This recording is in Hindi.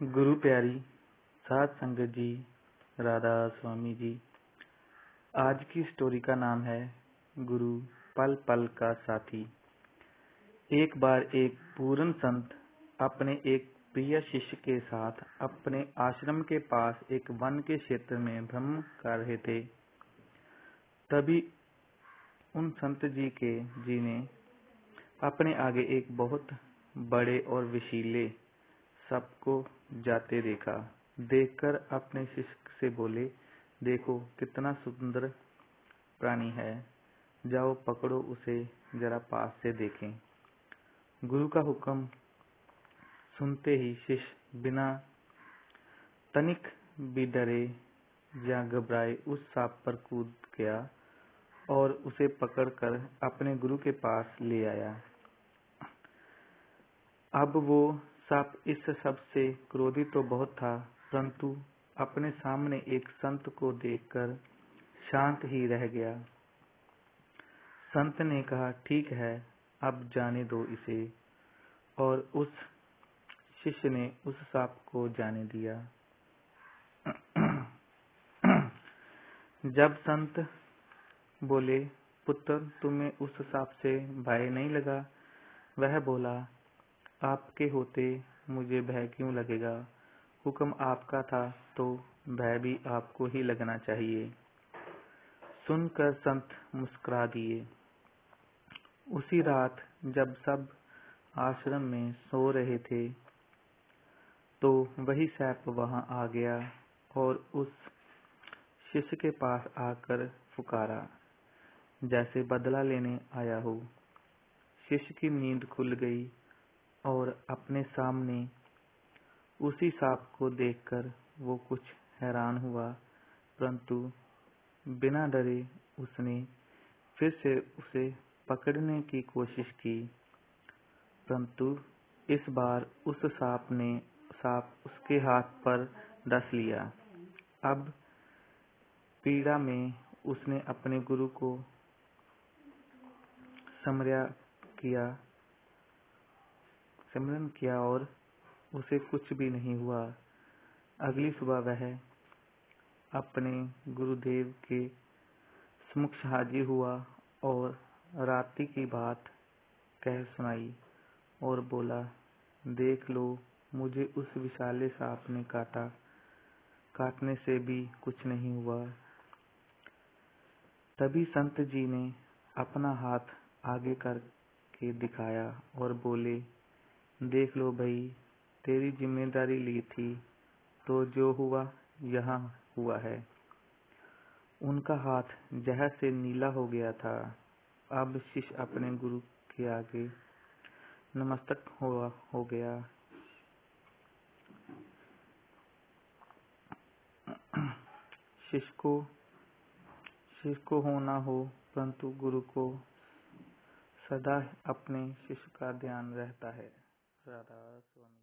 गुरु प्यारी साध संगत जी, राधा स्वामी जी। आज की स्टोरी का नाम है गुरु पल पल का साथी। एक बार एक पूर्ण संत अपने एक प्रिय शिष्य के साथ अपने आश्रम के पास एक वन के क्षेत्र में भ्रमण कर रहे थे। तभी उन संत जी ने अपने आगे एक बहुत बड़े और विशीले सांप को जाते देखा। देखकर अपने शिष्य से बोले, देखो कितना सुंदर प्राणी है, जाओ पकड़ो उसे, जरा पास से देखें। गुरु का हुक्म सुनते ही शिष्य बिना तनिक भी डरे या घबराए उस सांप पर कूद गया और उसे पकड़कर अपने गुरु के पास ले आया। अब वो सांप इस सब से क्रोधित तो बहुत था, परंतु अपने सामने एक संत को देखकर शांत ही रह गया। संत ने कहा, ठीक है, अब जाने दो इसे, और उस शिष्य ने उस सांप को जाने दिया। जब संत बोले, पुत्र, तुम्हें उस सांप से भय नहीं लगा? वह बोला, आपके होते मुझे भय क्यों लगेगा? हुक्म आपका था तो भय भी आपको ही लगना चाहिए। सुनकर संत मुस्कुरा दिए। उसी रात जब सब आश्रम में सो रहे थे तो वही सांप वहां आ गया और उस शिष्य के पास आकर पुकारा, जैसे बदला लेने आया हो। शिष्य की नींद खुल गई और अपने सामने उसी सांप को देखकर वो कुछ हैरान हुआ, परंतु बिना डरे उसने फिर से उसे पकड़ने की कोशिश की, परंतु इस बार उस सांप उसके हाथ पर डस लिया। अब पीड़ा में उसने अपने गुरु को स्मरण किया और उसे कुछ भी नहीं हुआ। अगली सुबह वह अपने गुरुदेव के समक्ष हाजिर हुआ और रात्रि की बात कह सुनाई और बोला, देख लो, मुझे उस विशाले सांप ने काटने से भी कुछ नहीं हुआ। तभी संत जी ने अपना हाथ आगे करके दिखाया और बोले, देख लो भाई, तेरी जिम्मेदारी ली थी तो जो हुआ यहाँ हुआ है। उनका हाथ जहर से नीला हो गया था। अब शिष्य अपने गुरु के आगे नतमस्तक हो गया। शिष्य को होना हो, परंतु गुरु को सदा अपने शिष्य का ध्यान रहता है। राधा स्वामी।